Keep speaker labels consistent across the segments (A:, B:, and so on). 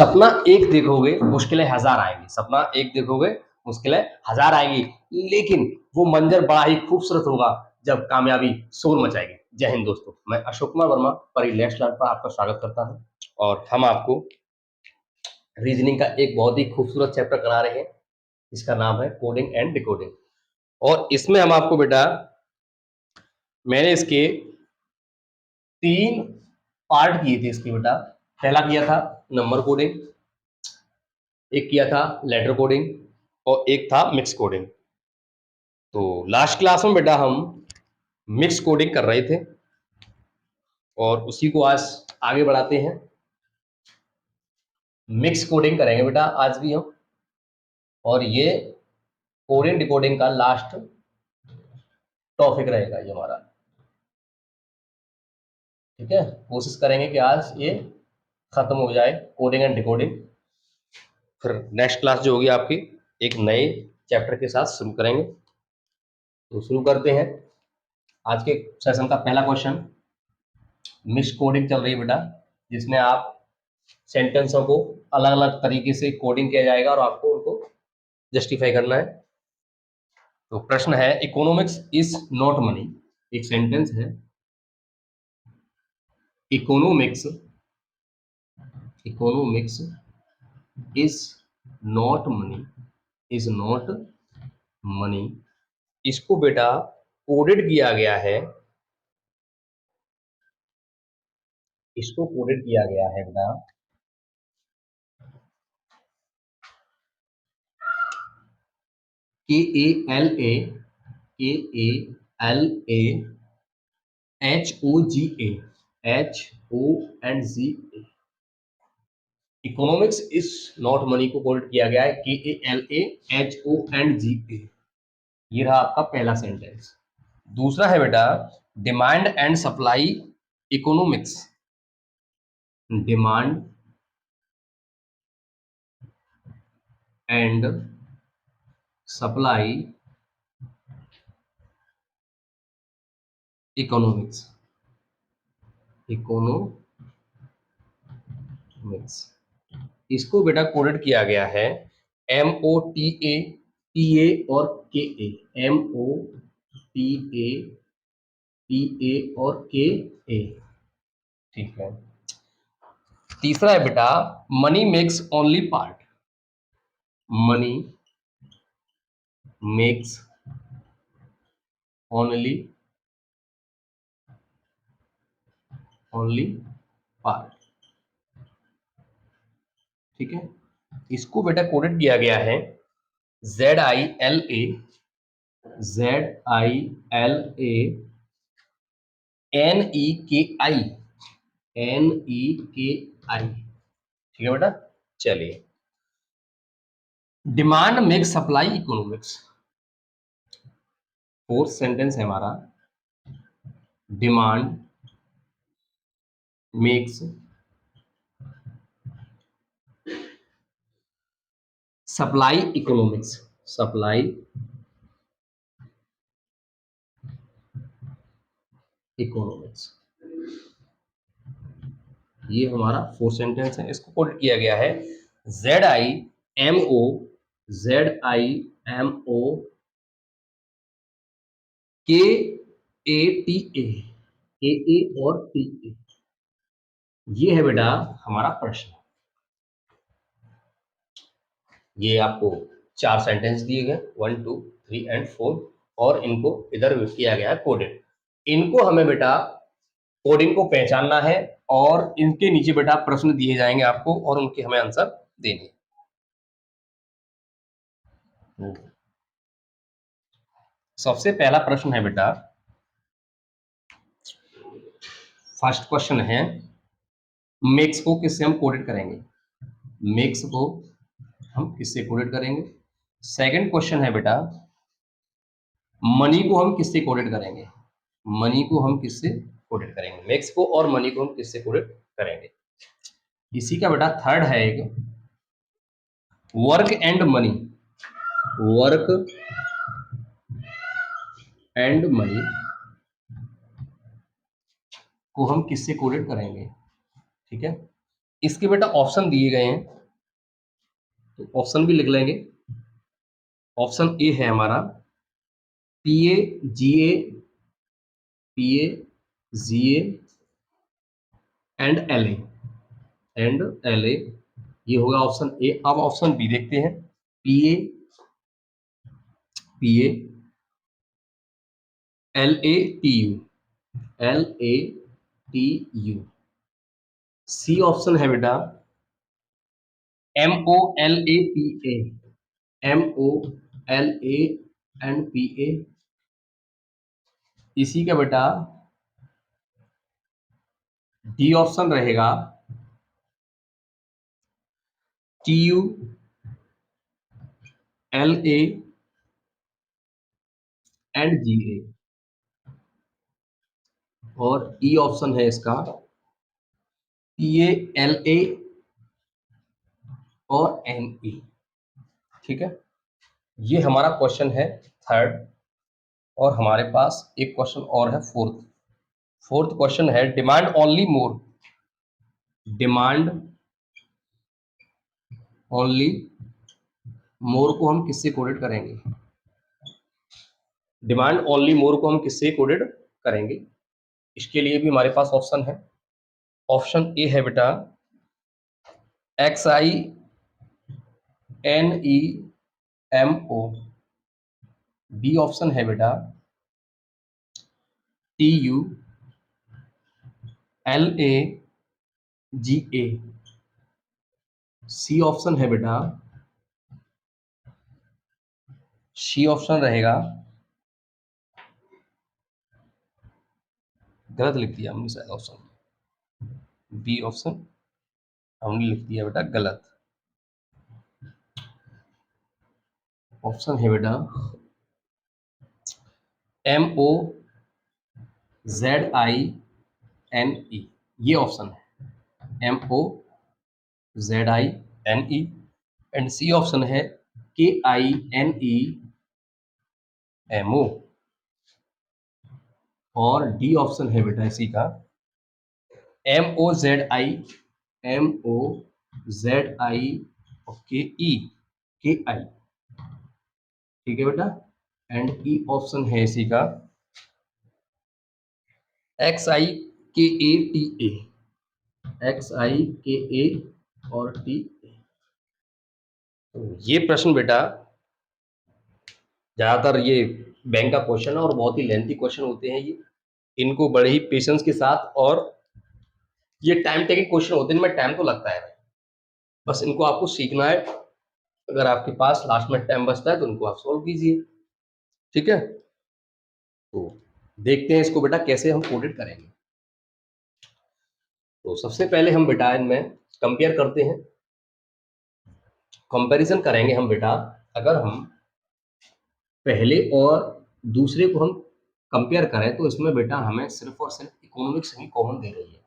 A: सपना एक देखोगे मुश्किलें हजार आएंगी, सपना एक देखोगे मुश्किलें हजार आएंगी, लेकिन वो मंजर बड़ा ही खूबसूरत होगा जब कामयाबी शोर मचाएगी। जय हिंद दोस्तों, मैं अशोक कुमार वर्मा परिलेश लर्न पर आपका स्वागत करता हूं और हम आपको रीजनिंग का एक बहुत ही खूबसूरत चैप्टर करा रहे हैं। इसका नाम है कोडिंग एंड डिकोडिंग। और इसमें हम आपको बेटा, मैंने इसके 3 पार्ट किए थे इसके बेटा। पहला किया था नंबर कोडिंग, एक किया था लेटर कोडिंग और एक था मिक्स कोडिंग। तो लास्ट क्लास में बेटा हम मिक्स कोडिंग कर रहे थे और उसी को आज आगे बढ़ाते हैं। मिक्स कोडिंग करेंगे बेटा आज भी हम, और ये कोडिंग डिकोडिंग का लास्ट टॉपिक रहेगा ये हमारा। ठीक है, कोशिश करेंगे कि आज ये खत्म हो जाए कोडिंग एंड डिकोडिंग। फिर नेक्स्ट क्लास जो होगी आपकी एक नए चैप्टर के साथ शुरू करेंगे। तो शुरू करते हैं आज के सेशन का पहला क्वेश्चन। मिक्स कोडिंग चल रही है बेटा, जिसमें आप सेंटेंसों को अलग अलग तरीके से कोडिंग किया जाएगा और आपको उनको जस्टिफाई करना है। तो प्रश्न है, इकोनॉमिक्स इज नॉट मनी। एक सेंटेंस है, economics economics is not money, is not money. इसको बेटा कोडेड किया गया है, इसको कोडेड किया गया है बेटा KALA HOGA economics is not money को कोडेड किया गया है KALA HOGA। ये रहा आपका पहला सेंटेंस। दूसरा है बेटा, demand and supply economics. Demand and supply economics, economics. इसको बेटा कोडेड किया गया है MOTA और KA, MOTA और KA। ठीक है। तीसरा है बेटा, money makes only part. Money makes only part. ठीक है, इसको बेटा कोडेड किया गया है ZILA NEKI। ठीक है बेटा, चलिए। Demand makes supply economics, fourth sentence है हमारा। Demand makes supply economics, supply economics. ये हमारा फोर्थ सेंटेंस है। इसको कोड किया गया है ZIMO KATA और TA। ये है बेटा हमारा प्रश्न। ये आपको 4 सेंटेंस दिए गए, 1 2 3 एंड 4, और इनको इधर किया गया है कोडेड। इनको हमें बेटा कोडिंग को पहचानना है और इनके नीचे बेटा प्रश्न दिए जाएंगे आपको और उनके हमें आंसर देने। सबसे पहला प्रश्न है बेटा, फर्स्ट क्वेश्चन है, मेक्स को किससे हम कोडेड करेंगे। मेक्स को हम किससे कोडेड करेंगे। सेकंड क्वेश्चन है बेटा, मनी को हम किससे कोडेड करेंगे। मनी को हम किससे कोडेड करेंगे, मेक्स को और मनी को हम किससे कोडेड करेंगे। इसी का बेटा थर्ड है एक, work and money. Work and money को हम किससे कोडेड करेंगे। ठीक है, इसके बेटा ऑप्शन दिए गए हैं, तो ऑप्शन भी लिख लेंगे। ऑप्शन ए है हमारा PA GA, PA GA and LA, and LA, ये होगा ऑप्शन ए। अब ऑप्शन बी देखते हैं, PA, PA L A T U, L A T U. C option है बेटा M O L A P A, M O L A and P A. इसी का बेटा डी ऑप्शन रहेगा T U L A and G A, और E option है इसका P A L A और एन ई। ठीक है, ये हमारा क्वेश्चन है थर्ड। और हमारे पास एक क्वेश्चन और है फोर्थ। फोर्थ क्वेश्चन है डिमांड ओनली मोर, डिमांड ओनली मोर को हम किससे कोडेड करेंगे? डिमांड ओनली मोर को हम किससे कोडेड करेंगे? इसके लिए भी हमारे पास ऑप्शन है। ऑप्शन ए है बेटा X I N E M O, B option है बेटा T U L A G A, C option है बेटा, सी ऑप्शन रहेगा, गलत लिख दिया हमने शायद ऑप्शन, बी ऑप्शन हमने लिख दिया बेटा गलत। ऑप्शन है बेटा M O Z I N E, ये ऑप्शन है M O Z I N E, and C option है के आई एन ई एम ओ, और डी ऑप्शन है बेटा इसी का M O Z I, M O Z I K I. ठीक है बेटा, एंड ई ऑप्शन है इसी का एक्स आई के ए टी ए, एक्स आई के ए और टी ए। तो ये प्रश्न बेटा ज्यादातर ये बैंक का क्वेश्चन है और बहुत ही लेंथी क्वेश्चन होते हैं ये, इनको बड़े ही पेशेंस के साथ, और ये टाइम टेकिंग क्वेश्चन होते हैं, इनमें टाइम तो लगता है भाई, बस इनको आपको सीखना है। अगर आपके पास लास्ट में टाइम बचता है तो उनको आप सॉल्व कीजिए। ठीक है, तो देखते हैं इसको बेटा कैसे हम कोडेड करेंगे। तो सबसे पहले हम बेटा इनमें कंपेयर करते हैं, कंपैरिजन करेंगे हम बेटा। अगर हम पहले और दूसरे को हम कंपेयर करें तो इसमें बेटा हमें सिर्फ और सिर्फ इकोनॉमिक्स ही कॉमन दे रही है।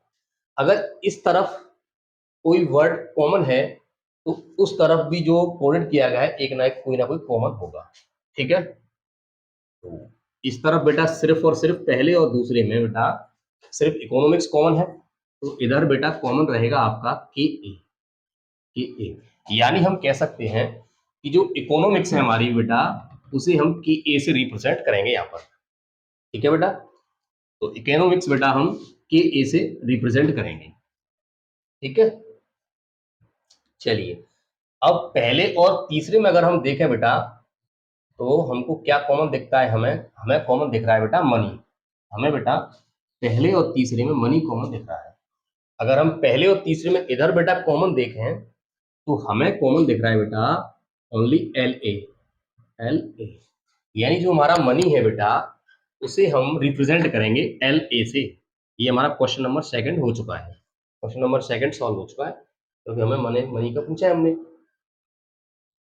A: अगर इस तरफ कोई वर्ड कॉमन है तो उस तरफ भी जो कोडेड किया गया है एक ना कोई कॉमन होगा। ठीक है, तो इस तरफ बेटा सिर्फ और सिर्फ पहले और दूसरे में बेटा सिर्फ इकोनॉमिक्स कॉमन है, तो इधर बेटा कॉमन रहेगा आपका के ए, के ए। यानी हम कह सकते हैं कि जो इकोनॉमिक्स है हमारी बेटा उसे हम के ए से रिप्रेजेंट करेंगे यहाँ पर। ठीक है बेटा, तो इकोनॉमिक्स बेटा हम के ए से रिप्रेजेंट करेंगे। ठीक है, चलिए अब पहले और तीसरे में अगर हम देखें बेटा तो हमको क्या कॉमन दिखता है? हमें हमें कॉमन दिख रहा है बेटा मनी। हमें बेटा पहले और तीसरे में मनी कॉमन दिख रहा है। अगर हम पहले और तीसरे में इधर बेटा कॉमन देखें तो हमें कॉमन दिख रहा है बेटा only L A, L A. यानी जो हमारा मनी है बेटा उसे हम रिप्रेजेंट करेंगे एल ए से। ये हमारा क्वेश्चन नंबर सेकंड हो चुका है, क्वेश्चन नंबर सेकंड सॉल्व हो चुका है क्योंकि हमें मनी मनी का पूछा है हमने।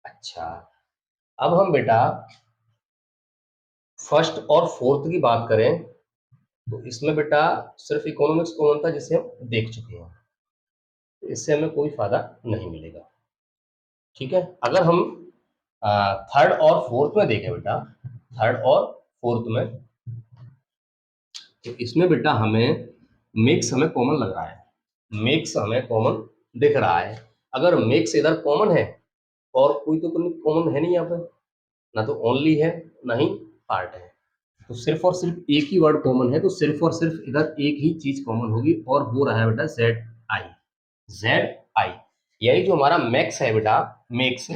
A: अच्छा, अब हम बेटा फर्स्ट और फोर्थ की बात करें तो इसमें बेटा सिर्फ इकोनॉमिक्स कॉमन था जिसे हम देख चुके हैं, तो इससे हमें कोई फायदा नहीं मिलेगा। ठीक है, अगर हम थर्ड और फोर्थ में देखें बेटा, थर्ड और फोर्थ में तो इसमें बेटा हमें मिक्स हमें कॉमन लग रहा है, मिक्स हमें कॉमन दिख रहा है। अगर मेक्स इधर कॉमन है और कोई तो कॉमन है नहीं यहाँ पर, ना तो ओनली है ना ही पार्ट है, तो सिर्फ और सिर्फ एक ही वर्ड कॉमन है, तो सिर्फ और सिर्फ इधर एक ही चीज कॉमन होगी और वो रहा है बेटा जेड आई। जेड आई यही जो हमारा मैक्स है बेटा, मैक्स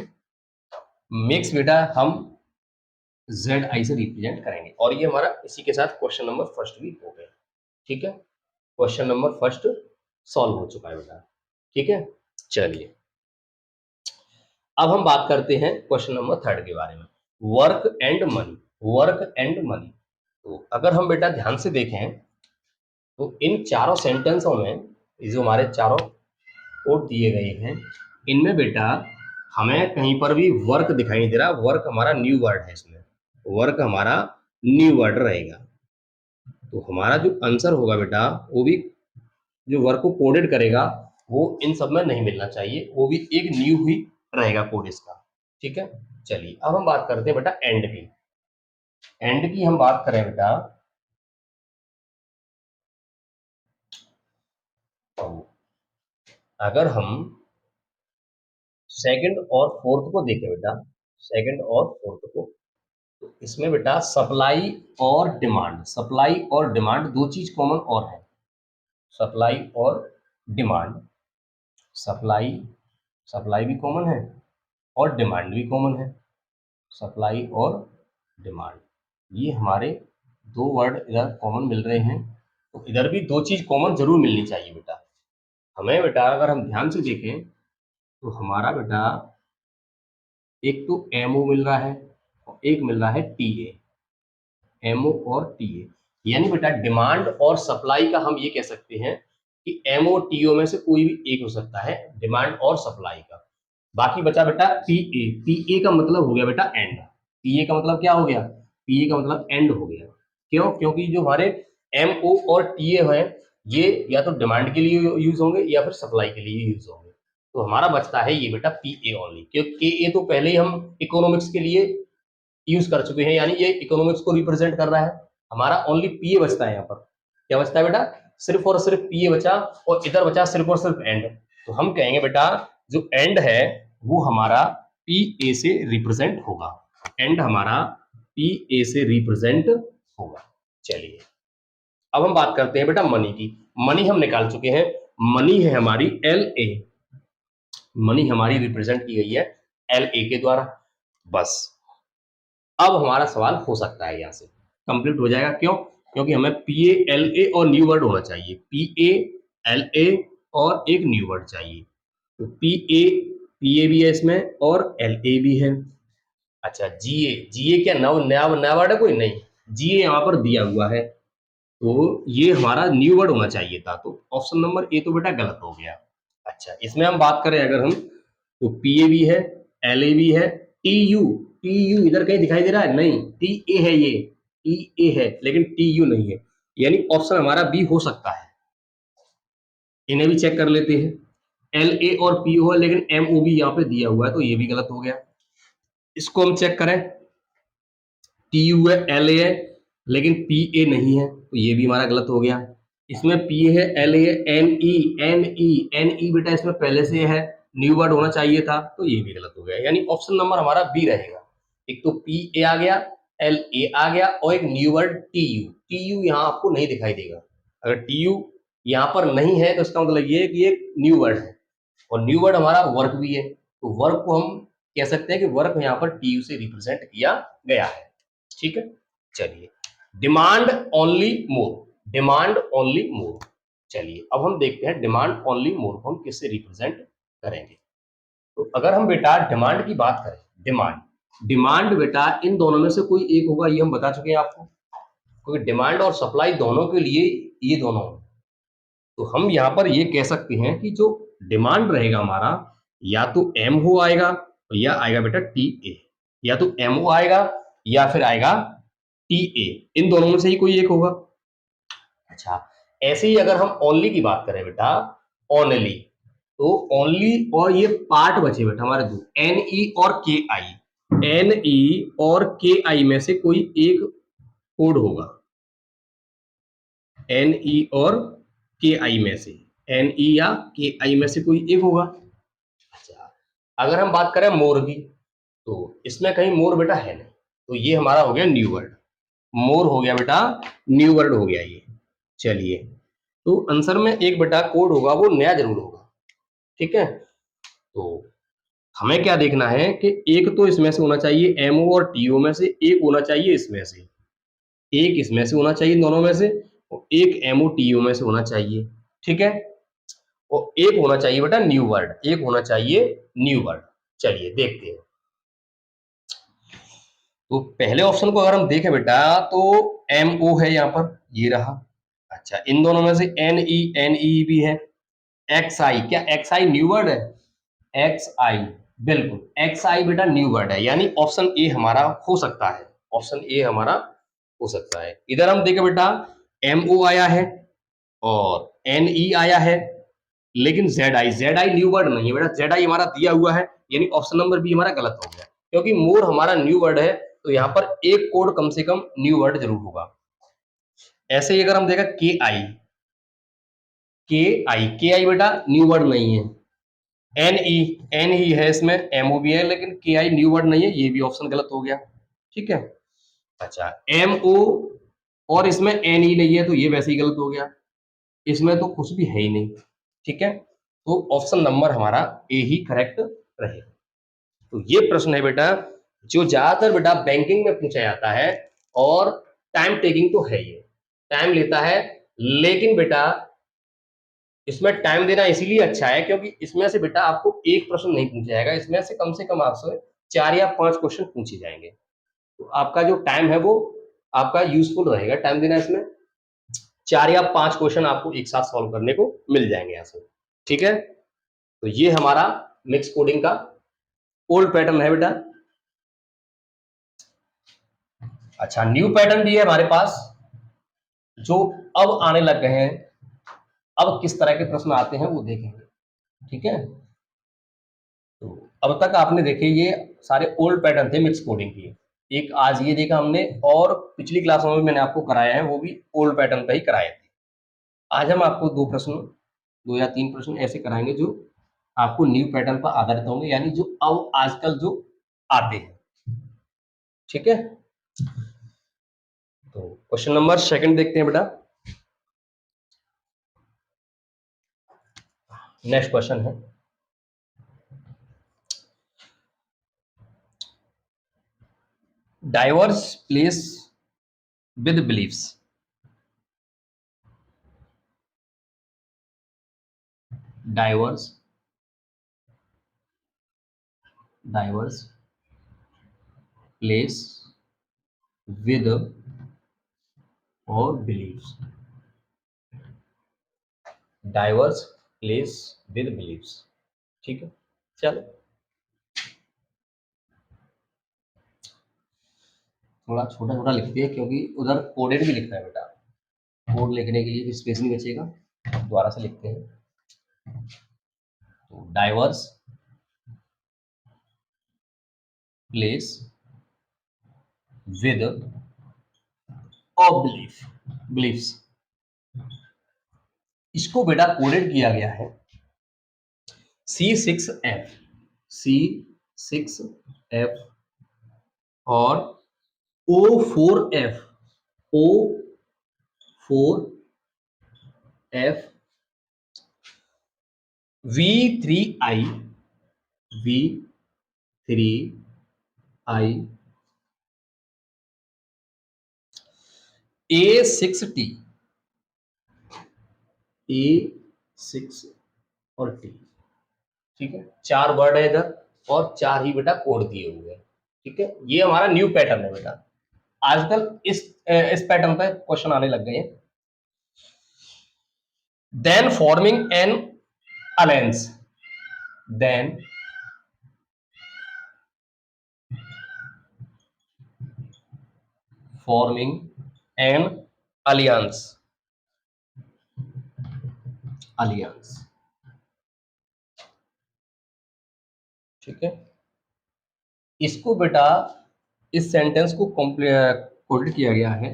A: मैक्स बेटा हम जेड आई से रिप्रेजेंट करेंगे। और ये हमारा इसी के साथ क्वेश्चन नंबर फर्स्ट भी हो गया। ठीक है, क्वेश्चन नंबर फर्स्ट सॉल्व हो चुका है बेटा। ठीक है, चलिए अब हम बात करते हैं क्वेश्चन नंबर थर्ड के बारे में, work and money. Work and money, तो अगर हम बेटा ध्यान से देखें तो इन चारों सेंटेंसों में ये जो हमारे चारों कोड दिए गए हैं, इनमें बेटा हमें कहीं पर भी वर्क दिखाई नहीं दे रहा। वर्क हमारा न्यू वर्ड है, इसमें वर्क हमारा न्यू वर्ड रहेगा। तो हमारा जो आंसर होगा बेटा, वो भी जो वर्क को कोडेड करेगा वो इन सब में नहीं मिलना चाहिए, वो भी एक न्यू ही रहेगा कोड इसका। ठीक है, चलिए अब हम बात करते हैं बेटा एंड की। एंड की हम बात करें बेटा, तो अगर हम सेकंड और फोर्थ को देखें बेटा, सेकंड और फोर्थ को, तो इसमें बेटा सप्लाई और डिमांड, सप्लाई और डिमांड दो चीज कॉमन और है। सप्लाई और डिमांड, सप्लाई सप्लाई भी कॉमन है और डिमांड भी कॉमन है। सप्लाई और डिमांड ये हमारे दो वर्ड इधर कॉमन मिल रहे हैं, तो इधर भी दो चीज कॉमन जरूर मिलनी चाहिए बेटा। हमें बेटा अगर हम ध्यान से देखें तो हमारा बेटा एक तो एमओ मिल रहा है और एक मिल रहा है टीए। एमओ और टीए यानी बेटा डिमांड और सप्लाई का हम ये कह सकते हैं कि एमओ टीओ में से कोई भी एक हो सकता है, डिमांड और सप्लाई का। बाकी बचा बेटा पीए। पीए का मतलब हो गया बेटा एंड। पीए का मतलब क्या हो गया? पीए का मतलब एंड हो गया। क्यों? क्योंकि जो हमारे एमओ और टीए हैं ये या तो डिमांड के लिए यूज होंगे या फिर सप्लाई के लिए यूज होंगे। तो हमारा बचता है ये बेटा पीए ओनली, क्योंकि के तो पहले ही हम इकोनॉमिक्स के लिए यूज कर चुके हैं, यानी ये इकोनॉमिक्स को रिप्रेजेंट कर रहा है। हमारा ओनली पीए बचता है यहाँ पर। क्या बचता है बेटा? सिर्फ और सिर्फ पीए बचा और इधर बचा सिर्फ और सिर्फ एंड। तो हम कहेंगे बेटा जो एंड है वो हमारा पीए से रिप्रेजेंट होगा। एंड हमारा पीए से रिप्रेजेंट होगा। चलिए अब हम बात करते हैं बेटा मनी की। मनी हम निकाल चुके हैं। मनी है हमारी एल ए। मनी हमारी रिप्रेजेंट की गई है एल ए के द्वारा। बस अब हमारा सवाल हो सकता है यहाँ से कंप्लीट हो जाएगा। क्यों? क्योंकि हमें पी ए एल ए और न्यू वर्ड होना चाहिए। पी ए एल ए और एक न्यू वर्ड चाहिए। तो पी ए भी है इसमें और एल ए भी है। अच्छा जी ए क्या नव नया नया वर्ड है? कोई नहीं, जी ए यहाँ पर दिया हुआ है, तो ये हमारा न्यू वर्ड होना चाहिए था। तो ऑप्शन नंबर ए तो बेटा गलत हो गया। अच्छा इसमें हम बात करें अगर हम, तो पी ए भी है, एल ए भी है, टी यू इधर कहीं दिखाई दे रहा है? नहीं, टी ए है, ये टी ए है लेकिन टी यू नहीं है, यानी ऑप्शन हमारा बी हो सकता है। इन्हें भी चेक कर लेते हैं। एल ए और पी ओ है लेकिन एम ओ भी यहाँ पे दिया हुआ है, तो ये भी गलत हो गया। इसको हम चेक करें, टी यू है, एल ए है लेकिन पी ए नहीं है, तो ये भी हमारा गलत हो गया। इसमें पी है, एल ए है, एन ई बेटा इसमें पहले से है, न्यू वर्ड होना चाहिए था, तो ये भी गलत हो गया। यानी ऑप्शन नंबर हमारा बी रहेगा। एक तो पी ए आ गया, एल ए आ गया और एक new word T U. T U यहाँ आपको नहीं दिखाई देगा। अगर टी यू यहाँ पर नहीं है तो इसका मतलब ये है कि ये न्यू वर्ड है, और न्यू वर्ड हमारा वर्क भी है, तो वर्क को हम कह सकते हैं कि वर्क यहाँ पर टी यू से रिप्रेजेंट किया गया है। ठीक है, चलिए डिमांड ओनली मोर। डिमांड ओनली मोर, चलिए अब हम देखते हैं डिमांड ओनली मोर को हम किससे रिप्रेजेंट करेंगे। तो अगर हम बेटा डिमांड की बात करें, डिमांड डिमांड बेटा इन दोनों में से कोई एक होगा, ये हम बता चुके हैं आपको, क्योंकि डिमांड और सप्लाई दोनों के लिए ये दोनों हैं। तो हम यहाँ पर ये कह सकते हैं कि जो डिमांड रहेगा हमारा, या तो एम हो आएगा या आएगा बेटा टी ए, या तो एम ओ आएगा या फिर आएगा टी ए, इन दोनों में से ही कोई एक होगा। अच्छा ऐसे ही अगर हम ओनली की बात करें बेटा, ओनली, तो ओनली और ये पार्ट बचे बेटा हमारे दो, एन ई और के आई। एन ई और के आई में से कोई एक कोड होगा, एन ई और के आई में से। एन ई या के आई में से कोई एक होगा। अच्छा, अगर हम बात करें मोर की, तो इसमें कहीं मोर बेटा है नहीं, तो ये हमारा हो गया न्यू वर्ड। मोर हो गया बेटा, न्यू वर्ड हो गया ये। चलिए, तो आंसर में एक बेटा कोड होगा, वो नया जरूर होगा। ठीक है, तो हमें क्या देखना है कि एक तो इसमें से होना चाहिए, एमओ और टीओ में से एक होना चाहिए, इसमें से एक इसमें से होना चाहिए, दोनों में से, और एक एमओ टीओ में से होना चाहिए। ठीक है, और एक होना चाहिए बेटा न्यू वर्ड, एक होना चाहिए न्यू वर्ड। चलिए देखते हैं। तो पहले ऑप्शन को अगर हम देखें बेटा, तो एम ओ है यहाँ पर, ये रहा। अच्छा, इन दोनों में से एन ई भी है। एक्स आई, क्या एक्स आई न्यू वर्ड है? एक्स आई, बिल्कुल एक्स आई बेटा न्यू वर्ड है, यानी ऑप्शन ए हमारा हो सकता है। ऑप्शन ए हमारा हो सकता है। इधर हम देखें बेटा, एम ओ आया है और एन ई आया है, लेकिन जेड आई न्यू वर्ड नहीं है बेटा, जेड आई हमारा दिया हुआ है, यानी ऑप्शन नंबर बी हमारा गलत हो गया, क्योंकि मोर हमारा न्यू वर्ड है, तो यहाँ पर एक कोड कम से कम न्यू वर्ड जरूर होगा। ऐसे ही अगर हम देखा के आई बेटा न्यू वर्ड नहीं है। एन ई है, इसमें एमओ भी है, लेकिन के आई न्यू वर्ड नहीं है, ये भी ऑप्शन गलत हो गया। ठीक है, अच्छा एम ओ और इसमें एन ई नहीं है, तो ये वैसे ही गलत हो गया, इसमें तो कुछ भी है ही नहीं। ठीक है, तो ऑप्शन नंबर हमारा ए ही करेक्ट रहेगा। तो ये प्रश्न है बेटा, जो ज्यादातर बेटा बैंकिंग में पूछा जाता है, और टाइम टेकिंग तो है, ये टाइम लेता है, लेकिन बेटा इसमें टाइम देना इसीलिए अच्छा है क्योंकि इसमें से बेटा आपको एक प्रश्न नहीं पूछा जाएगा, इसमें से कम आपसे 4 या 5 क्वेश्चन पूछे जाएंगे। तो आपका जो टाइम है वो आपका यूजफुल रहेगा, टाइम देना इसमें 4 या 5 क्वेश्चन आपको एक साथ सॉल्व करने को मिल जाएंगे यहाँ से। ठीक है, तो ये हमारा मिक्स कोडिंग का ओल्ड पैटर्न है बेटा। अच्छा, न्यू पैटर्न भी है हमारे पास, जो अब आने लग गए हैं। अब किस तरह के प्रश्न आते हैं वो देखेंगे। ठीक है, तो अब तक आपने देखे ये सारे ओल्ड पैटर्न थे मिक्स कोडिंग की, एक आज ये देखा हमने, और पिछली क्लासों में मैंने आपको कराया है वो भी ओल्ड पैटर्न पे ही कराए थे। आज हम आपको 2 या 3 प्रश्न ऐसे कराएंगे जो आपको न्यू पैटर्न पर आधारित होंगे, यानी जो अब आजकल जो आते हैं। ठीक है, तो क्वेश्चन नंबर सेकंड देखते हैं बेटा। नेक्स्ट क्वेश्चन है, diverse place with believes. Diverse diverse place with और believes. Diverse place with believes. ठीक है, चलो थोड़ा छोटा छोटा लिखते हैं, क्योंकि उधर कोडेड भी लिखना है बेटा, कोड लिखने के लिए भी स्पेस नहीं बचेगा। दोबारा से लिखते हैं, तो डाइवर्स प्लेस विद और बिलीव्स, इसको बेटा कोडेड किया गया है C6F, C6F और O4F, O4F, V3I, V3I, A6T, A6 और T। ठीक है, 4 वर्ड है इधर, और 4 ही बेटा कोड दिए हुए हैं। ठीक है, ये हमारा न्यू पैटर्न है बेटा, आजकल इस पैटर्न पे क्वेश्चन आने लग गए हैं। Then forming an alliance, then forming an alliance, alliance. ठीक है, इसको बेटा इस सेंटेंस को कोडेड किया गया है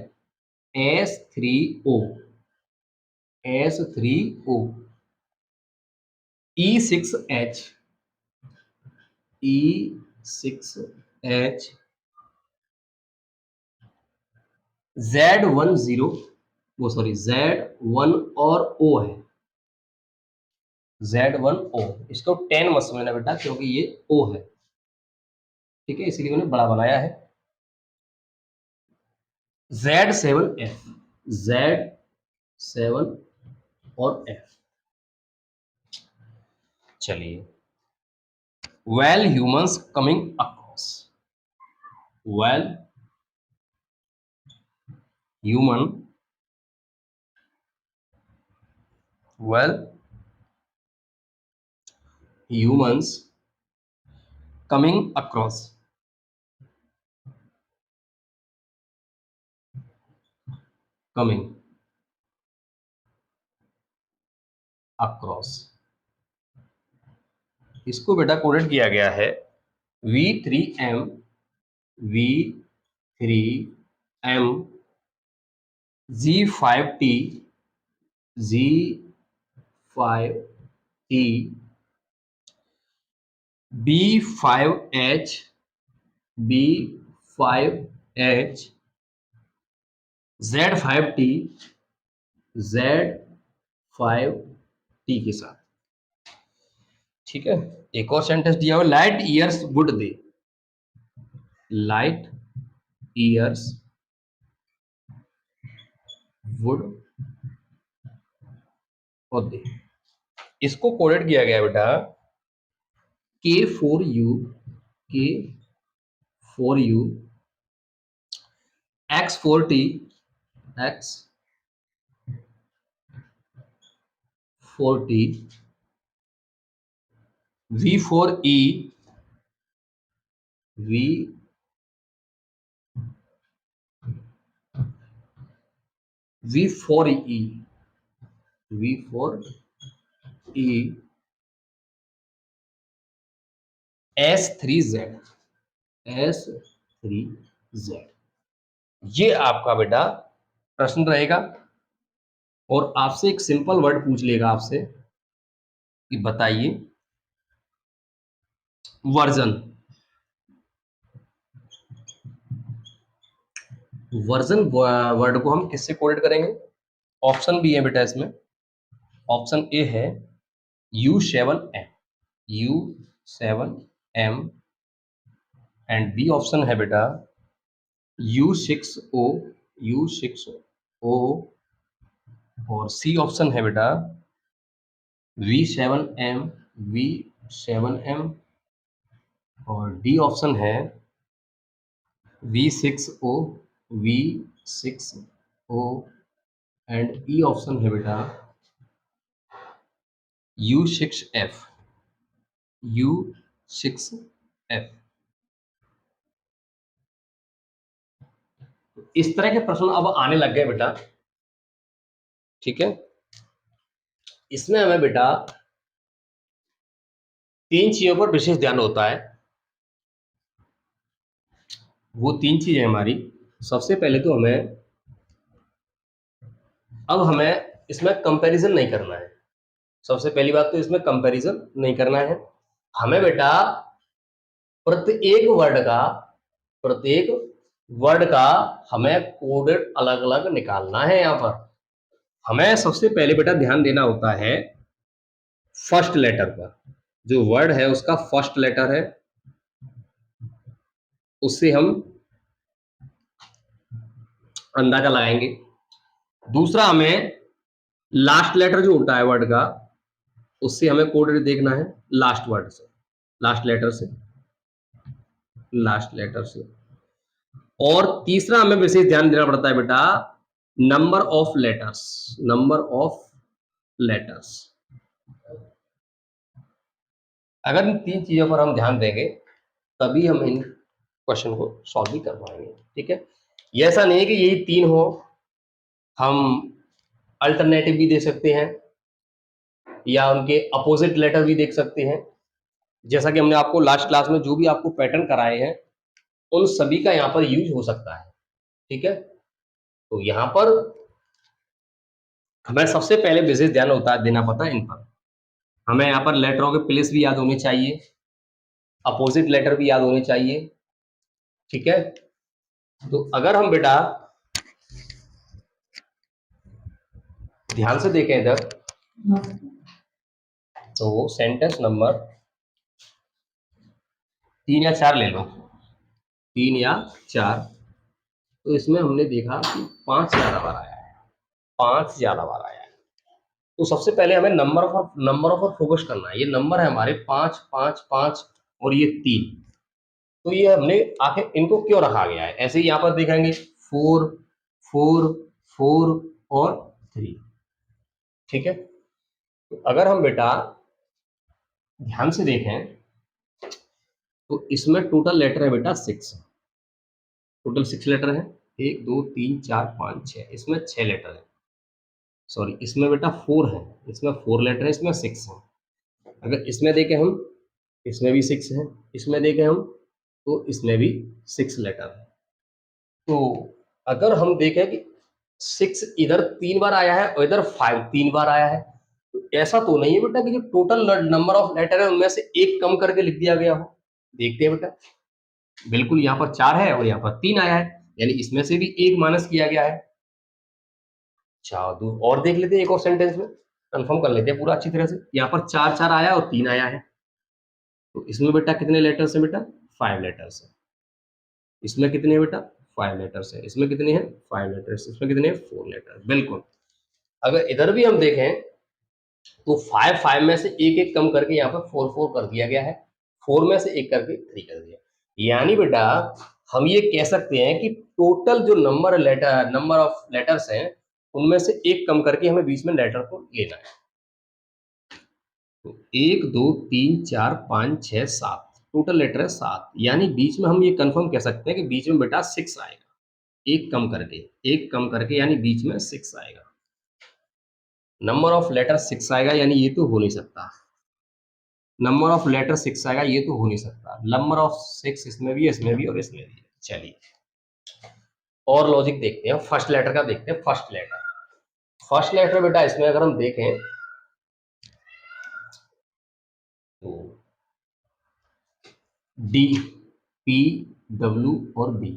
A: S3O, S3O, E6H, E6H, Z10, वो सॉरी Z1 और O है, Z1O, इसको 10 मत समझना बेटा क्योंकि ये O है, ठीक है, इसीलिए मैंने बड़ा बनाया है। Z7F, Z7 और F। चलिए, well humans coming across, well human, well humans coming across, coming across, इसको बेटा कोडेड किया गया है V3M, V3M, Z5T, Z5T, B5H, B5H, Z5T, Z5T के साथ, ठीक है। एक और सेंटेंस दिया हुआ, light years would they, light years would और दे, इसको कोडेड किया गया बेटा K4U, K4U, X4T, X4T, V4E, V4E, V4E, S3Z, S3Z, ये आपका बेटा प्रश्न रहेगा और आपसे एक सिंपल वर्ड पूछ लेगा आपसे कि बताइए वर्जन, वर्जन वर्ड को हम किससे कोडेड करेंगे? ऑप्शन भी है बेटा इसमें, ऑप्शन ए है U7M, U7M, and B option है बेटा U6O, U6O, और सी ऑप्शन है बेटा V7M, V7M, और डी ऑप्शन है V6O, V6O, and E option है बेटा U6F, U6F। इस तरह के प्रश्न अब आने लग गए बेटा, ठीक है। इसमें हमें बेटा 3 चीजों पर विशेष ध्यान होता है, वो 3 चीजें हमारी, सबसे पहले तो हमें इसमें कंपैरिजन नहीं करना है। सबसे पहली बात तो इसमें कंपैरिजन नहीं करना है, हमें बेटा प्रत्येक वर्ड का हमें कोडेड अलग अलग निकालना है। यहाँ पर हमें सबसे पहले बेटा ध्यान देना होता है फर्स्ट लेटर पर, जो वर्ड है उसका फर्स्ट लेटर है उससे हम अंदाजा लगाएंगे। दूसरा हमें लास्ट लेटर जो होता है वर्ड का, उससे हमें कोडेड देखना है लास्ट वर्ड से, लास्ट लेटर से। और तीसरा हमें विशेष ध्यान देना पड़ता है बेटा नंबर ऑफ लेटर्स। अगर इन 3 चीजों पर हम ध्यान देंगे तभी हम इन क्वेश्चन को सॉल्व भी कर पाएंगे, ठीक है। ये ऐसा नहीं है कि यही 3 हो, हम अल्टरनेटिव भी दे सकते हैं या उनके अपोजिट लेटर भी देख सकते हैं। जैसा कि हमने आपको लास्ट क्लास में जो भी आपको पैटर्न कराए हैं उन सभी का यहाँ पर यूज हो सकता है, ठीक है। तो यहाँ पर हमें सबसे पहले विशेष ध्यान होता है देना पता है इन पर। हमें यहाँ पर लेटरों के प्लेस भी याद होने चाहिए, अपोजिट लेटर भी याद होने चाहिए, ठीक है। तो अगर हम बेटा ध्यान से देखें इधर, तो सेंटेंस नंबर 3 या 4 ले लो, 3 या 4, तो इसमें हमने देखा कि 5 ज्यादा बार आया है, 5 ज्यादा बार आया है। तो सबसे पहले हमें नंबर ऑफ फोकस करना है। ये नंबर है हमारे 5 5 5 और ये 3, तो ये हमने आखिर इनको क्यों रखा गया है। ऐसे ही यहाँ पर देखेंगे 4 4 4 और 3, ठीक है। तो अगर हम बेटा ध्यान से देखें तो इसमें टोटल लेटर है बेटा 6, टोटल 6 लेटर है, 1 2 3 4 5 6, इसमें 6 लेटर है, सॉरी इसमें बेटा 4 है, इसमें 4 लेटर है, इसमें 6 है। अगर इसमें देखें हम, इसमें भी 6 है, इसमें देखें हम तो इसमें भी 6 लेटर है। तो अगर हम देखें कि 6 इधर 3 बार आया है और इधर 5 3 बार आया है, तो ऐसा तो नहीं है बेटा कि जो टोटल नंबर ऑफ लेटर है उनमें से एक कम करके लिख दिया गया हो। देखते हैं बेटा, बिल्कुल यहाँ पर 4 है और यहाँ पर 3 आया है, यानी इसमें से भी एक माइनस किया गया है। जादू, और देख लेते हैं एक और सेंटेंस में, कंफर्म कर लेते हैं पूरा अच्छी तरह से। यहाँ पर 4 4 आया और 3 आया है, तो इसमें बेटा कितने लेटर्स है बेटा, 5 लेटर्स है। इसमें कितने हैं बेटा, 5 लेटर्स है। इसमें कितने हैं, 5 लेटर्स। इसमें कितने हैं, 4 लेटर। बिल्कुल। अगर इधर भी हम देखें तो 5 5 में से एक एक कम करके यहाँ पर 4 4 कर दिया गया है, 4 में से एक करके 3 कर दिया। यानी बेटा हम ये कह सकते हैं कि टोटल जो नंबर ऑफ लेटर्स हैं उनमें से एक कम करके हमें बीच में लेटर को लेना है। तो 1 2 3 4 5 6 7, टोटल लेटर है 7, यानी बीच में हम ये कंफर्म कह सकते हैं कि बीच में बेटा 6 आएगा, एक कम करके, एक कम करके, यानी बीच में 6 आएगा। नंबर ऑफ लेटर 6 आएगा, यानी ये तो हो नहीं सकता। नंबर ऑफ लेटर 6 आएगा, ये तो हो नहीं सकता। नंबर ऑफ 6 इसमें भी, इसमें भी और इसमें भी। चलिए और लॉजिक देखते हैं, फर्स्ट लेटर का देखते हैं। फर्स्ट लेटर बेटा इसमें अगर हम देखें तो डी पी डब्ल्यू और बी,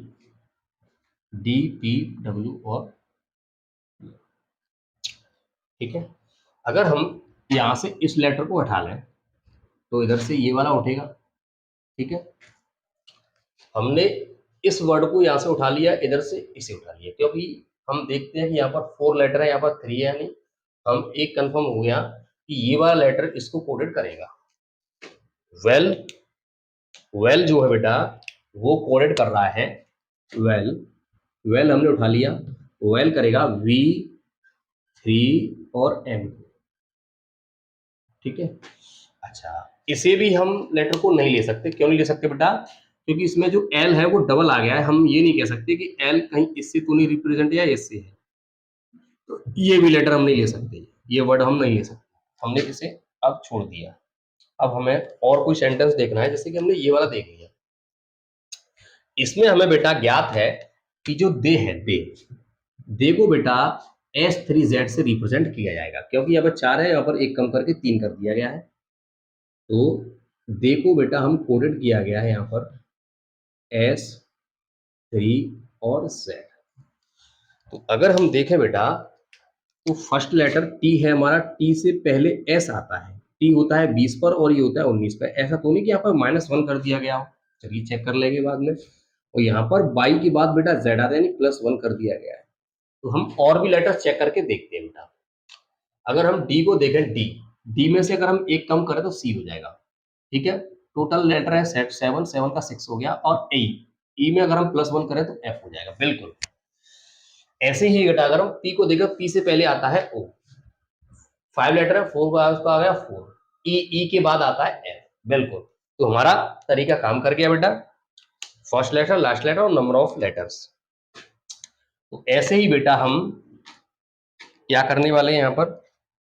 A: डी पी डब्ल्यू और, ठीक है। अगर हम यहां से इस लेटर को हटा लें तो इधर से ये वाला उठेगा, ठीक है। हमने इस वर्ड को यहाँ से उठा लिया, इधर से इसे उठा लिया, क्योंकि हम देखते हैं कि यहाँ पर 4 लेटर है, यहाँ पर 3 है, यानी हम एक कंफर्म हो गया कि ये वाला लेटर इसको कोडेड करेगा। वेल, वेल जो है बेटा वो कोडेड कर रहा है, वेल, वेल हमने उठा लिया, वेल करेगा V3 और M, ठीक है। अच्छा, इसे भी हम लेटर को नहीं ले सकते। क्यों नहीं ले सकते बेटा, क्योंकि इसमें जो L है वो डबल आ गया है। हम ये नहीं कह सकते कि L कहीं इससे तो नहीं रिप्रेजेंट या इससे है, तो ये भी लेटर हम नहीं ले सकते, ये वर्ड हम नहीं ले सकते। हमने इसे अब छोड़ दिया। अब हमें और कोई सेंटेंस देखना है, जैसे कि हमने ये वाला देख लिया। इसमें हमें बेटा ज्ञात है कि जो दे है, दे को बेटा S3Z से रिप्रेजेंट किया जाएगा, क्योंकि यहाँ पर 4 है, यहाँ पर एक कम करके 3 कर दिया गया है। तो दे को बेटा हम कोडेड किया गया है यहाँ पर S3 और Z। तो अगर हम देखें बेटा तो फर्स्ट लेटर T है हमारा, T से पहले S आता है। T होता है 20 पर और ये होता है 19 पर। ऐसा तो नहीं कि यहाँ पर -1 कर दिया गया हो, चलिए चेक कर लेंगे बाद में। और यहाँ पर 22 के बाद बेटा Z आता है, यानी +1 कर दिया गया है। तो हम और भी लेटर चेक करके देखते हैं बेटा। अगर हम D को देखें, D में से अगर हम एक कम करें तो C हो जाएगा, ठीक है। टोटल लेटर है 7, 7 का 6 हो गया। और E में अगर हम +1 करें तो F हो जाएगा, बिल्कुल। ऐसे ही बेटा अगर हम P को देखें, P से पहले आता है O, 5 लेटर है, 4 का उसका आ गया 4, ई के बाद आता है F, बिल्कुल। तो हमारा तरीका काम कर गया बेटा, फर्स्ट लेटर, लास्ट लेटर और नंबर ऑफ लेटर्स। तो ऐसे ही बेटा हम क्या करने वाले हैं, यहाँ पर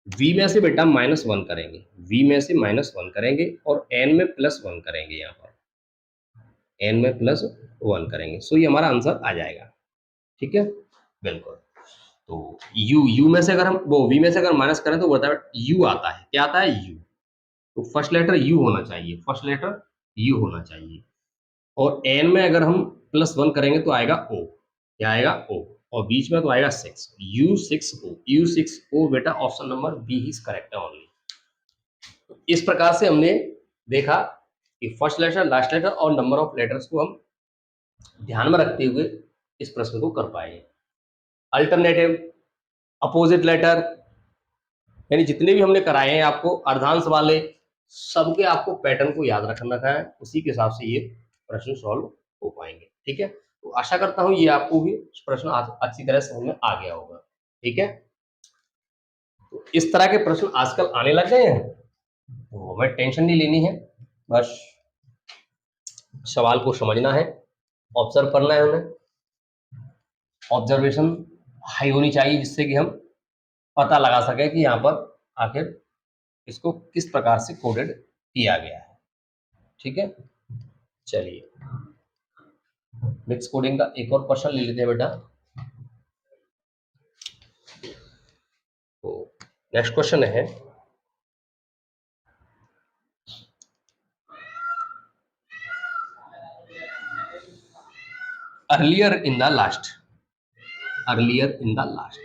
A: V में से बेटा -1 करेंगे, V में से -1 करेंगे और N में +1 करेंगे, यहाँ पर N में +1 करेंगे। सो ये हमारा आंसर आ जाएगा, ठीक है, बिल्कुल। तो U में से अगर हम वो V में से अगर माइनस करें तो बताए U आता है, क्या आता है U, तो फर्स्ट लेटर यू होना चाहिए, फर्स्ट लेटर यू होना चाहिए। और एन में अगर हम +1 करेंगे तो आएगा ओ, क्या आएगा ओ, और बीच में तो आएगा 6, U6O, U6O बेटा option number B is correct है ओनली। इस प्रकार से हमने देखा कि फर्स्ट लेटर, लास्ट लेटर और नंबर ऑफ लेटर्स को हम ध्यान में रखते हुए इस प्रश्न को कर पाए। अल्टरनेटिव, अपोजिट लेटर, यानी जितने भी हमने कराए हैं आपको अर्धांश वाले, सबके आपको पैटर्न को याद रखना है, उसी के हिसाब से ये प्रश्न सॉल्व हो पाएंगे। ठीक है, तो आशा करता हूं ये आपको भी प्रश्न अच्छी तरह समझ में आ गया होगा। ठीक है, तो इस तरह के प्रश्न आजकल आने लग गए हैं, तो हमें टेंशन नहीं लेनी है, बस सवाल को समझना है, ऑब्जर्व करना है उन्हें, ऑब्जर्वेशन हाई होनी चाहिए जिससे कि हम पता लगा सके कि यहाँ पर आखिर इसको किस प्रकार से कोडेड किया गया है। ठीक है, चलिए मिक्स कोडिंग का एक और क्वेश्चन ले लेते हैं बेटा। तो नेक्स्ट क्वेश्चन है, earlier in the last, earlier in the last,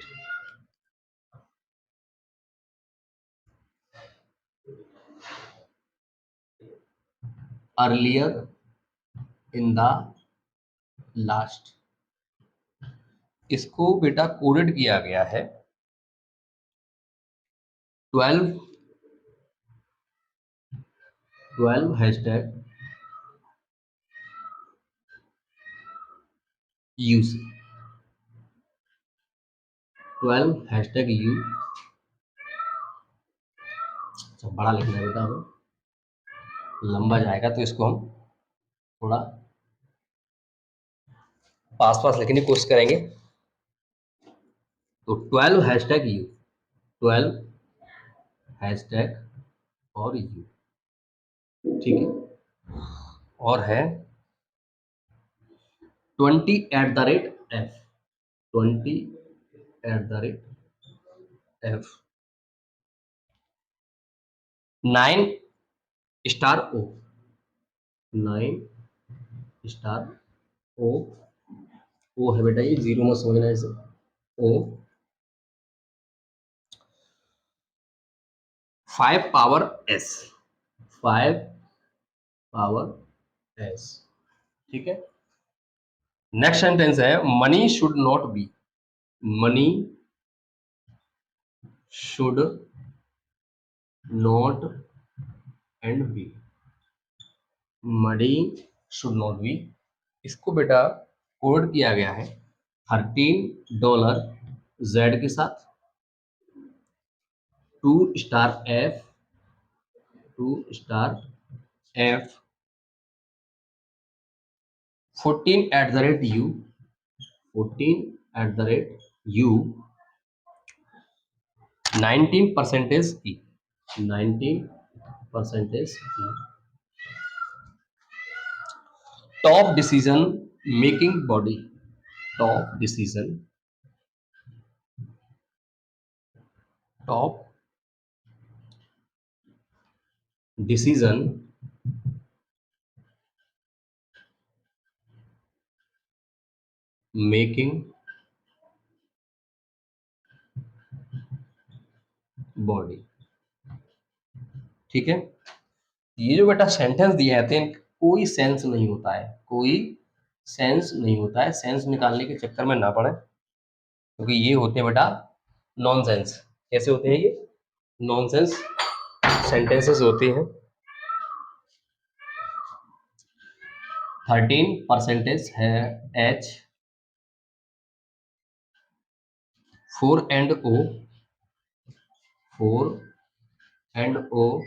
A: earlier in the last, इसको बेटा कोडेड किया गया है 12 हैशटैग यू से, 12 हैशटैग यू। अच्छा बड़ा लिखना है बेटा, हमें लंबा जाएगा तो इसको हम थोड़ा पास पास लिखने की कोशिश करेंगे। तो 12 हैशटैग यू, 12 हैशटैग और यू, ठीक है, और है 20@f, 20@f, 9 स्टार ओ, 9 स्टार ओ, ओ है बेटा ये, जीरो में समझना है इसे, O 5 power S, 5 power S. ठीक है, नेक्स्ट सेंटेंस है money should not be, money should not and be, money should not be, इसको बेटा कोड किया गया है $13 जेड के साथ, 2 star F, 2 star F, 14@u, 14@u, 19% E, 19% E, top decision making body, top decision, top decision making body. ठीक है, ये जो बेटा सेंटेंस दिए जाते हैं कोई सेंस नहीं होता है, कोई सेंस नहीं होता है, सेंस निकालने के चक्कर में ना पड़े, क्योंकि ये होते हैं बेटा नॉनसेंस। कैसे होते हैं ये? नॉनसेंस सेंटेंसेस होते हैं। 13% है H, 4 and O, 4 and O,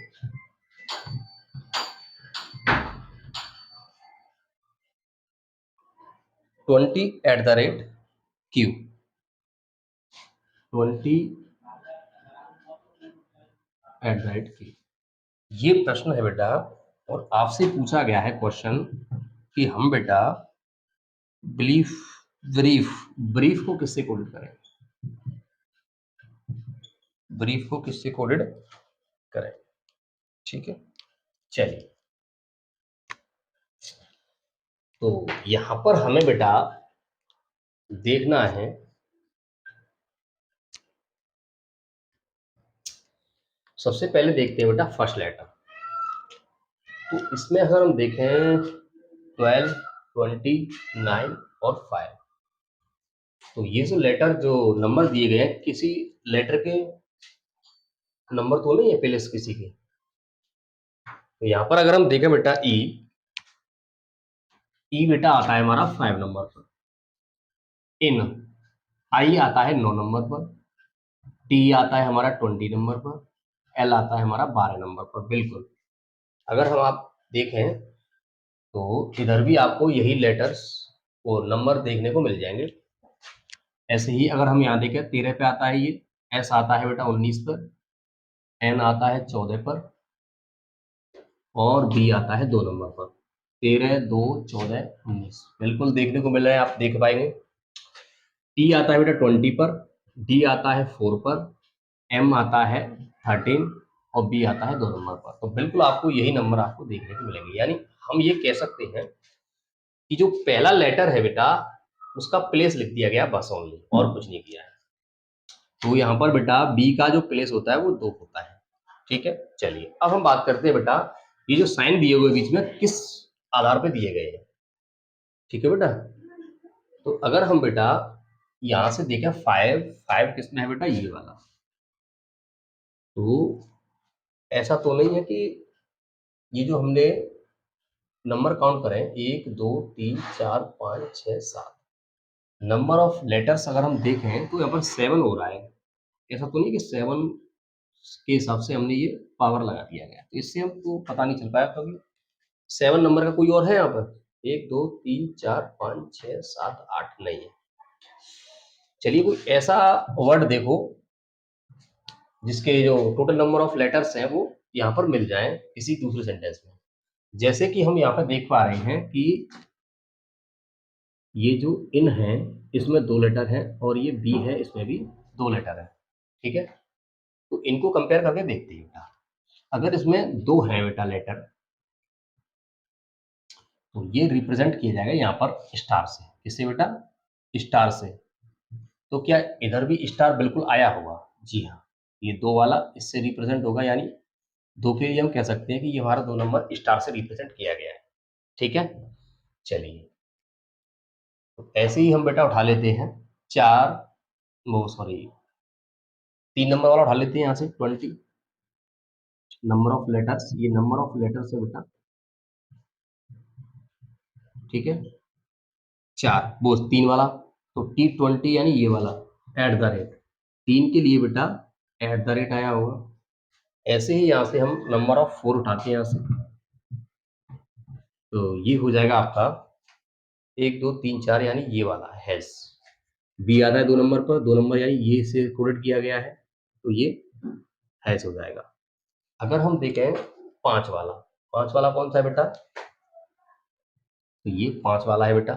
A: 20@q, 20@q। ये प्रश्न है बेटा, और आपसे पूछा गया है क्वेश्चन कि हम बेटा ब्रीफ, ब्रीफ, ब्रीफ को किससे कोडेड करें, ब्रीफ को किससे कोडेड करें। ठीक है, चलिए तो यहां पर हमें बेटा देखना है, सबसे पहले देखते हैं बेटा फर्स्ट लेटर। तो इसमें अगर हम देखें 12, 29 और 5, तो ये जो लेटर जो नंबर दिए गए हैं किसी लेटर के नंबर तो नहीं है पहले से किसी के। तो यहाँ पर अगर हम देखें बेटा ई बेटा आता है हमारा 5 नंबर पर, इन आई आता है 9 नंबर पर, टी आता है हमारा 20 नंबर पर, एल आता है हमारा 12 नंबर पर। बिल्कुल, अगर हम आप देखें तो इधर भी आपको यही लेटर्स और नंबर देखने को मिल जाएंगे। ऐसे ही अगर हम यहाँ देखें 13 पे आता है ये, एस आता है बेटा 19 पर, एन आता है 14 पर और बी आता है 2 नंबर पर। 13, 2, 14, 19 बिल्कुल देखने को मिल रहा है, आप देख पाएंगे। टी आता है बेटा 20 पर, डी आता है 4 पर, एम आता है 13 और बी आता है 2 नंबर पर। तो बिल्कुल आपको यही नंबर आपको देखने को मिलेंगे। यानी हम ये कह सकते हैं कि जो पहला लेटर है बेटा उसका प्लेस लिख दिया गया बस, ओनली, और कुछ नहीं किया है। तो यहाँ पर बेटा बी का जो प्लेस होता है वो 2 होता है। ठीक है, चलिए अब हम बात करते हैं बेटा ये जो साइन दिए हुए बीच में किस आधार पे दिए गए हैं। ठीक है बेटा, तो अगर हम बेटा यहां से देखें 5, 5 किसमें है बेटा, ये वाला। तो ऐसा तो नहीं है कि ये जो हमने नंबर काउंट करें 1, 2, 3, 4, 5, 6, 7, नंबर ऑफ लेटर्स अगर हम देखें तो यहाँ पर 7 हो रहा है। ऐसा तो नहीं कि 7 के हिसाब से हमने ये पावर लगा दिया गया, तो इससे हमको पता नहीं चल पाया कभी 7 नंबर का कोई और है यहाँ पर। 1, 2, 3, 4, 5, 6, 7, 8 नहीं है। चलिए कोई ऐसा वर्ड देखो जिसके जो टोटल नंबर ऑफ लेटर्स हैं वो यहाँ पर मिल जाएं किसी दूसरे सेंटेंस में। जैसे कि हम यहाँ पर देख पा रहे हैं कि ये जो इन है इसमें 2 लेटर हैं और ये बी है इसमें भी 2 लेटर है। ठीक है, तो इनको कंपेयर करके देखते हैं बेटा। अगर इसमें 2 है बेटा लेटर तो ये रिप्रेजेंट किया जाएगा यहाँ पर स्टार से। किससे बेटा, स्टार से। तो क्या इधर भी स्टार बिल्कुल आया होगा? जी हाँ, ये 2 वाला इससे रिप्रेजेंट होगा, यानी 2 के लिए हम कह सकते हैं कि ये हमारा 2 नंबर स्टार से रिप्रेजेंट किया गया है। ठीक है, चलिए तो ऐसे ही हम बेटा उठा लेते हैं 4, वो सॉरी 3 नंबर वाला उठा लेते हैं यहाँ से 20 नंबर ऑफ लेटर्स, ये नंबर ऑफ लेटर्स है बेटा। ठीक है, 4 वो 3 वाला, तो T20 यानी ये वाला एट द रेट, 3 के लिए बेटा एट द रेट आया होगा। ऐसे ही यहाँ से हम नंबर ऑफ 4 उठाते हैं यहाँ से, तो ये हो जाएगा आपका 1, 2, 3, 4 यानी ये वाला हैश। बी आता है 2 नंबर पर, 2 नंबर यानी ये से कोडेड किया गया है, तो ये हैश हो जाएगा। अगर हम देखें 5 वाला, 5 वाला कौन सा है बेटा, तो ये 5 वाला है बेटा,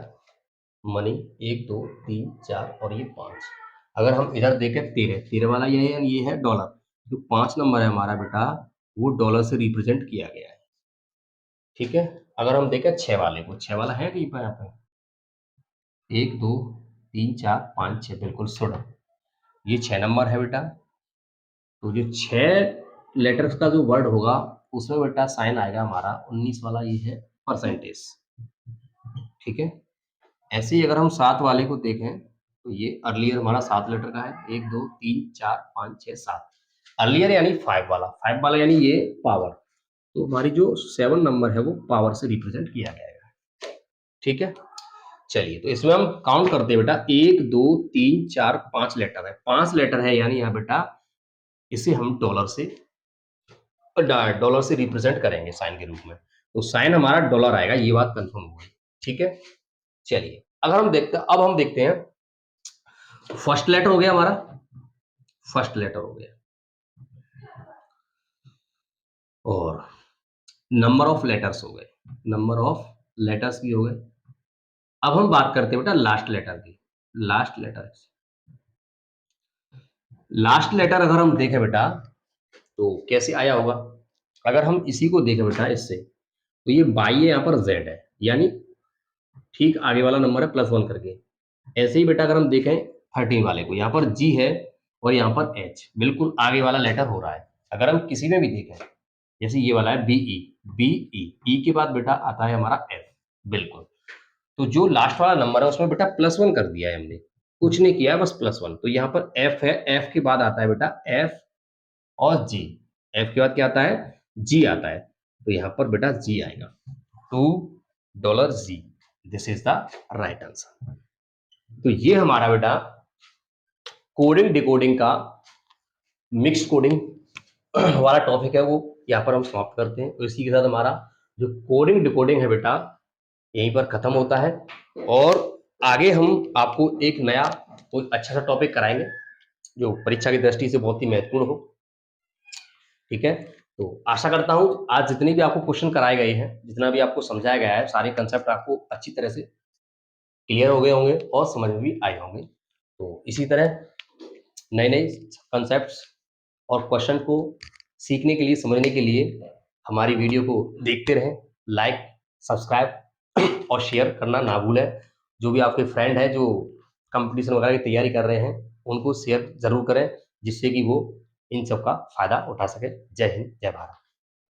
A: मनी 1, 2, 3, 4 और ये 5। अगर हम इधर देखें 13, 13 वाला ये है डॉलर। जो 5 नंबर है हमारा बेटा वो डॉलर से रिप्रेजेंट किया गया है। ठीक है, अगर हम देखें 6 वाले को, 6 वाला है कहीं पर यहाँ पे, 1, 2, 3, 4, 5, 6 बिल्कुल सुन, ये 6 नंबर है बेटा। तो जो 6 लेटर्स का जो वर्ड होगा उसमें बेटा साइन आएगा हमारा 19 वाला, ये है परसेंटेज। ठीक है, ऐसे ही अगर हम 7 वाले को देखें तो ये अर्लियर हमारा 7 लेटर का है, 1, 2, 3, 4, 5, 6, 7। अर्लियर यानी 5 वाला, 5 वाला यानी ये पावर। तो हमारी जो 7 नंबर है वो पावर से रिप्रेजेंट किया जाएगा। ठीक है, चलिए तो इसमें हम काउंट करते हैं बेटा 1, 2, 3, 4, 5 लेटर है, 5 लेटर है यानी यहाँ बेटा इसे हम डॉलर से रिप्रेजेंट करेंगे साइन के रूप में। तो साइन हमारा डॉलर आएगा, ये बात कंफर्म हो गई। ठीक है, चलिए अगर हम देखते अब हम देखते हैं फर्स्ट लेटर हो गया हमारा, फर्स्ट लेटर हो गया, और नंबर ऑफ लेटर्स हो गए, नंबर ऑफ लेटर्स भी हो गए। अब हम बात करते हैं बेटा लास्ट लेटर की। लास्ट लेटर, लास्ट लेटर अगर हम देखें बेटा तो कैसे आया होगा, अगर हम इसी को देखें बेटा इससे, तो ये बाई है, यहाँ पर जेड है, यानी ठीक आगे वाला नंबर है +1 करके। ऐसे ही बेटा अगर हम देखें 13 वाले को, यहाँ पर जी है और यहाँ पर एच, बिल्कुल आगे वाला लेटर हो रहा है। अगर हम किसी में भी देखें, जैसे ये वाला है बीई, बीई, ई के बाद बेटा आता है हमारा एफ, बिल्कुल। तो जो लास्ट वाला नंबर है उसमें बेटा +1 कर दिया है हमने, कुछ नहीं किया है, बस +1। तो यहाँ पर एफ है, एफ के बाद आता है बेटा एफ और जी, एफ के बाद क्या आता है, जी आता है, तो यहाँ पर बेटा जी आएगा, $2 this is the right answer. तो ये हमारा बेटा कोडिंग डिकोडिंग का मिक्स कोडिंग वाला टॉपिक है, वो यहाँ पर हम समाप्त करते हैं। तो इसी के साथ हमारा जो कोडिंग डिकोडिंग है बेटा यहीं पर खत्म होता है, और आगे हम आपको एक नया कोई अच्छा सा टॉपिक कराएंगे जो परीक्षा की दृष्टि से बहुत ही महत्वपूर्ण हो। ठीक है, तो आशा करता हूँ आज जितने भी आपको क्वेश्चन कराए गए हैं, जितना भी आपको समझाया गया है, सारे कंसेप्ट आपको अच्छी तरह से क्लियर हो गए होंगे और समझ में भी आए होंगे। तो इसी तरह नए नए कंसेप्ट्स और क्वेश्चन को सीखने के लिए, समझने के लिए हमारी वीडियो को देखते रहें। लाइक, सब्सक्राइब और शेयर करना ना भूलें। जो भी आपके फ्रेंड है जो कंपटीशन वगैरह की तैयारी कर रहे हैं, उनको शेयर जरूर करें, जिससे कि वो इन सब का फायदा उठा सके। जय हिंद, जय भारत।